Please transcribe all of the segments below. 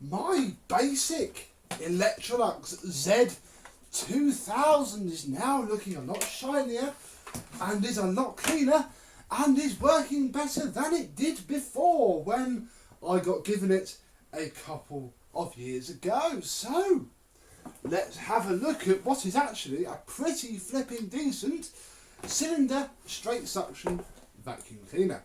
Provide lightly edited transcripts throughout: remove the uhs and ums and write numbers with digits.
My basic Electrolux Z2000 is now looking a lot shinier and is a lot cleaner and is working better than it did before when I got given it a couple of years ago. So let's have a look at what is actually a pretty flipping decent cylinder straight suction vacuum cleaner.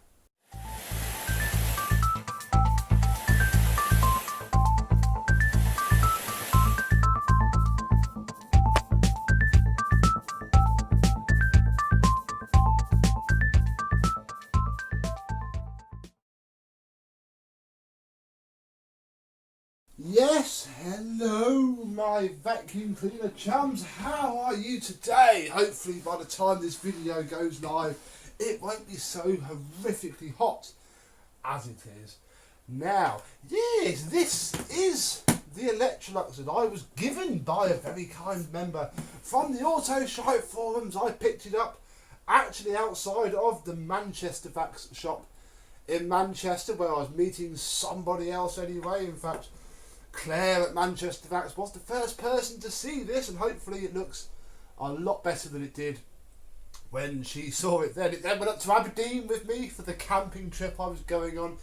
Yes, hello my vacuum cleaner chums, how are you today? Hopefully by the time this video goes live it won't be so horrifically hot as it is now. Yes, this is the Electrolux that I was given by a very kind member from the Auto Shite forums. I picked it up actually outside of the Manchester Vax shop in Manchester where I was meeting somebody else anyway. In fact, Claire at Manchester Vax was the first person to see this, and hopefully it looks a lot better than it did when she saw it then. It then went up to Aberdeen with me for the camping trip I was going on,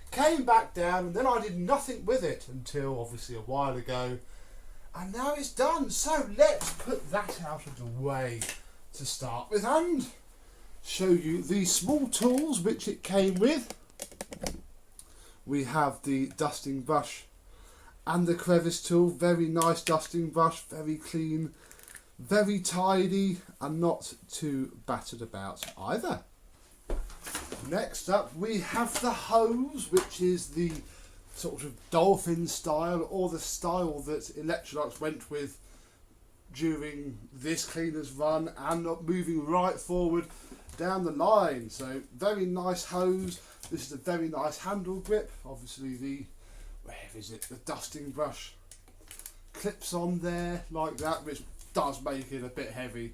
came back down, and then I did nothing with it until obviously a while ago, and now it's done. So let's put that out of the way to start with and show you the small tools which it came with. We have the dusting brush and the crevice tool. Very nice dusting brush, very clean, very tidy, and not too battered about either. Next up we have the hose, which is the sort of dolphin style, or the style that Electrolux went with during this cleaner's run and moving right forward down the line. So very nice hose. This is a very nice handle grip. Obviously the the dusting brush clips on there like that, which does make it a bit heavy,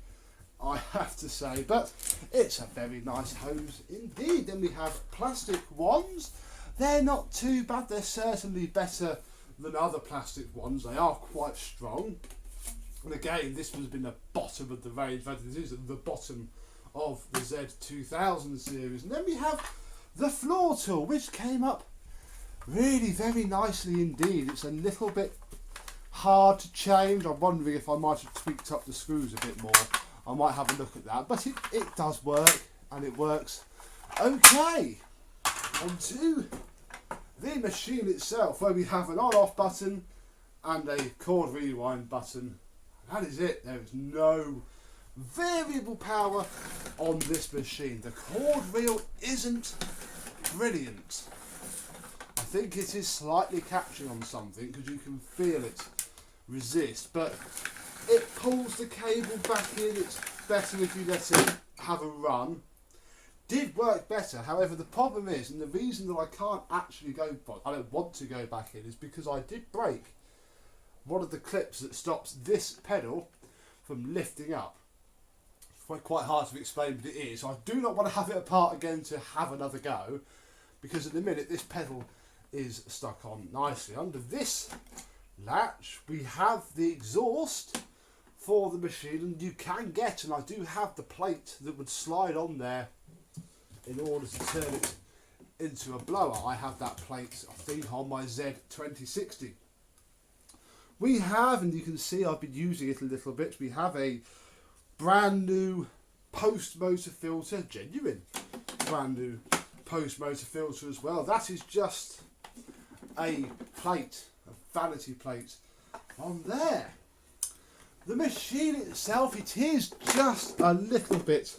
I have to say, but it's a very nice hose indeed. Then we have plastic ones. They're not too bad, they're certainly better than other plastic ones. They are quite strong, and again this has been the bottom of the range, but this is the bottom of the Z2000 series. And then we have the floor tool, which came up really very nicely indeed. It's a little bit hard to change. I'm wondering if I might have tweaked up the screws a bit more. I might have a look at that, but it does work, and it works okay. Onto the machine itself, where we have an on-off button and a cord rewind button. That is it. There is no variable power on this machine. The cord reel isn't brilliant. I think it is slightly catching on something because you can feel it resist, but it pulls the cable back in. It's better if you let it have a run. Did work better, however the problem is, and the reason that I can't actually go, I don't want to go back in, is because I did break one of the clips that stops this pedal from lifting up. It's quite hard to explain, but it is. So I do not want to have it apart again to have another go, because at the minute this pedal is stuck on nicely. Under this latch we have the exhaust for the machine, and you can get, and I do have the plate that would slide on there in order to turn it into a blower. I have that plate, I think, on my Z2060. We have, and you can see I've been using it a little bit, we have a brand new post motor filter, genuine brand new post motor filter as well. That is just a plate, a vanity plate on there. The machine itself, it is just a little bit,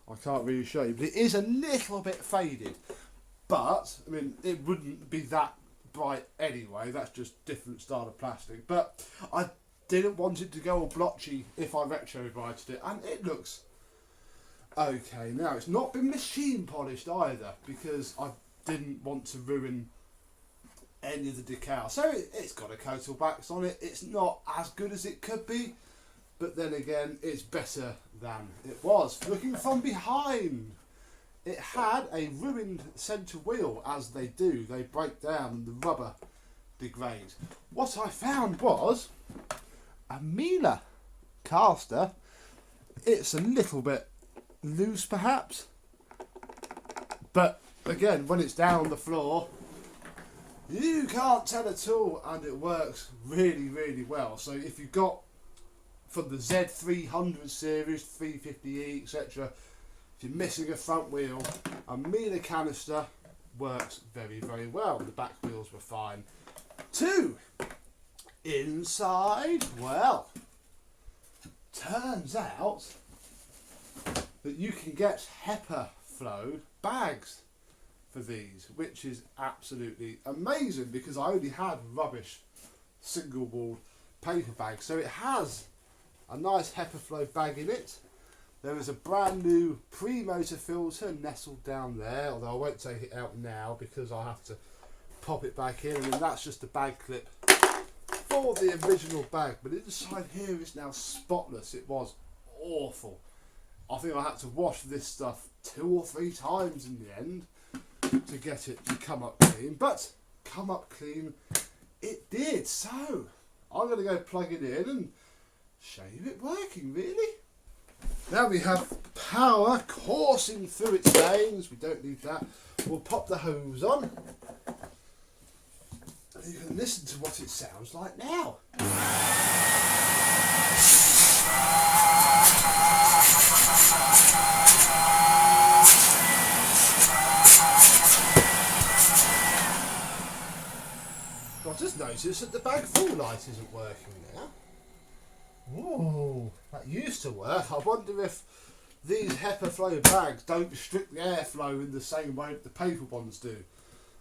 I can't really show you, but it is a little bit faded, but I mean it wouldn't be that bright anyway. That's just different style of plastic, but I didn't want it to go all blotchy if I retro brighted it, and it looks okay. Now it's not been machine polished either because I didn't want to ruin any of the decal, so it's got a coat of wax on it. It's not as good as it could be, but then again it's better than it was. Looking from behind, it had a ruined centre wheel, as they do. They break down and the rubber degrade. What I found was a Miele caster. It's a little bit loose perhaps, but again, when it's down on the floor, you can't tell at all, and it works really, really well. So if you've got from the Z300 series, 350E, etc., if you're missing a front wheel, a Miele canister works very, very well. The back wheels were fine too. Inside, well, turns out that you can get HEPA flow bags for these, which is absolutely amazing because I only had rubbish single walled paper bags. So it has a nice HEPA flow bag in it. There is a brand new pre-motor filter nestled down there, although I won't take it out now because I'll have to pop it back in, and then that's just a bag clip for the original bag. But inside here is now spotless. It was awful. I think I had to wash this stuff 2 or 3 times in the end to get it to come up clean, but come up clean it did. So I'm going to go plug it in and show you it working really. Now we have power coursing through its veins. We don't need that. We'll pop the hose on and you can listen to what it sounds like now. I just noticed that the bag full light isn't working now. Ooh, that used to work. I wonder if these HEPA flow bags don't restrict the airflow in the same way that the paper ones do,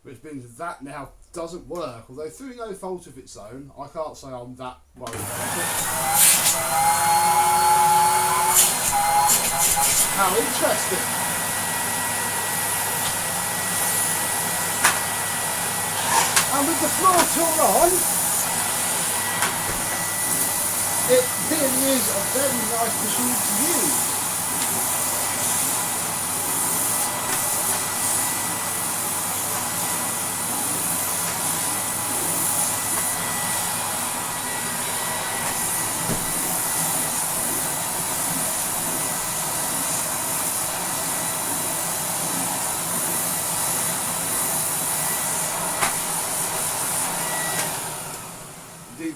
which means that now doesn't work. Although through no fault of its own, I can't say I'm that worried about it. How interesting! And with the floor tool on, it really is a very nice machine to use.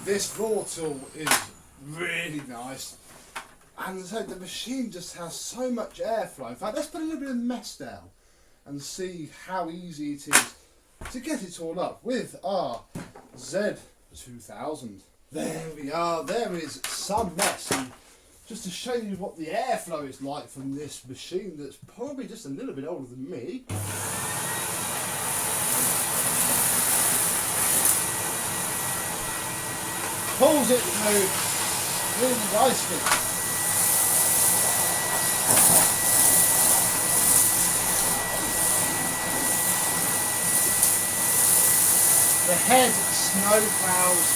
This floor tool is really nice, and as I said, the machine just has so much airflow. In fact, let's put a little bit of mess down and see how easy it is to get it all up with our Z2000. There we are, there is some mess, and just to show you what the airflow is like from this machine that's probably just a little bit older than me. Pulls it through really nicely. The head snow plows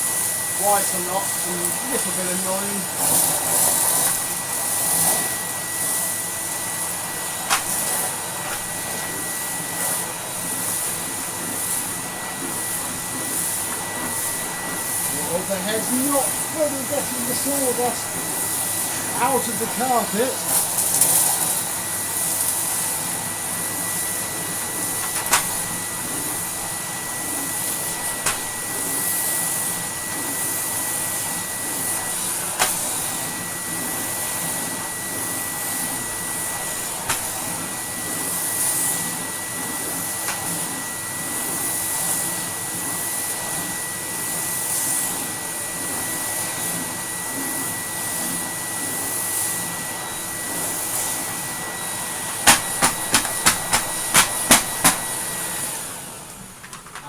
quite a lot and a little bit annoying. The head's not fully getting the sawdust out of the carpet.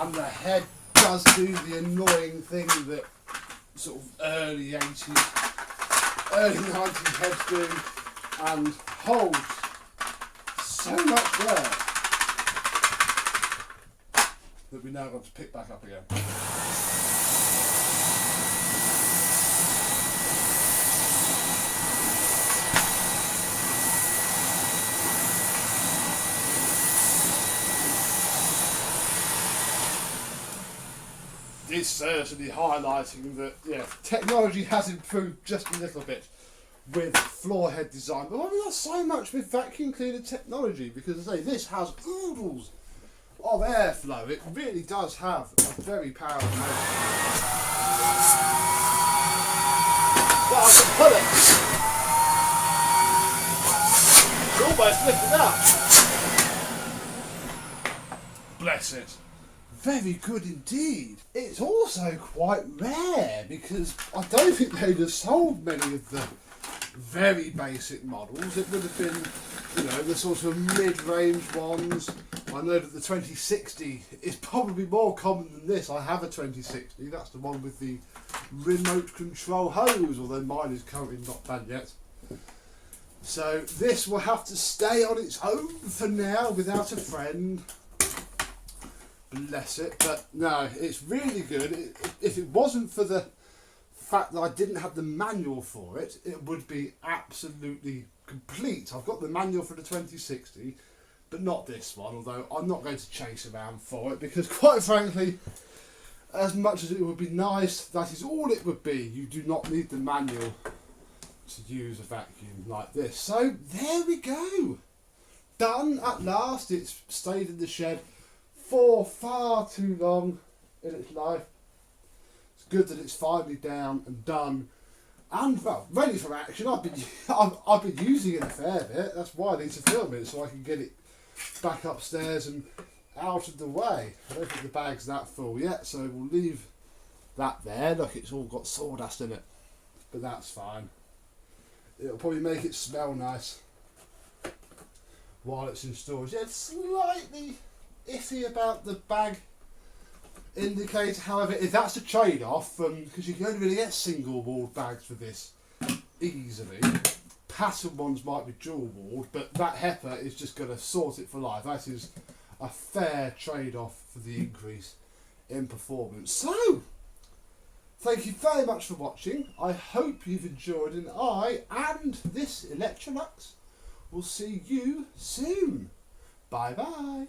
And the head does do the annoying thing that sort of early 80s, early 90s heads do, and holds so much work that we now got to pick back up again. is certainly highlighting that, yeah, technology has improved just a little bit with floor head design. But I mean, not so much with vacuum cleaner technology, because as I say, this has oodles of airflow. It really does have a very powerful motor. But I can pull it. It's almost lifted up. Bless it. Very good indeed. It's also quite rare, because I don't think they'd have sold many of the very basic models. It would have been, you know, the sort of mid-range ones. I know that the 2060 is probably more common than this. I have a 2060. That's the one with the remote control hose, although mine is currently not done yet. So this will have to stay on its own for now without a friend. Bless it. But no, it's really good. If it wasn't for the fact that I didn't have the manual for it, it would be absolutely complete. I've got the manual for the 2060, but not this one, although I'm not going to chase around for it, because quite frankly, as much as it would be nice, that is all it would be. You do not need the manual to use a vacuum like this. So there we go. Done at last. It's stayed in the shed for far too long in its life. It's good that it's finally down and done, and well, ready for action. I've been using it a fair bit. That's why I need to film it, so I can get it back upstairs and out of the way. I don't think the bag's that full yet, so we'll leave that there. Look, it's all got sawdust in it, but that's fine. It'll probably make it smell nice while it's in storage. Yeah, it's slightly iffy about the bag indicator. However, if that's a trade-off, because you can only really get single-walled bags for this easily. Pattern ones might be dual-walled, but that HEPA is just going to sort it for life. That is a fair trade-off for the increase in performance. So, thank you very much for watching. I hope you've enjoyed, and I and this Electrolux will see you soon. Bye bye.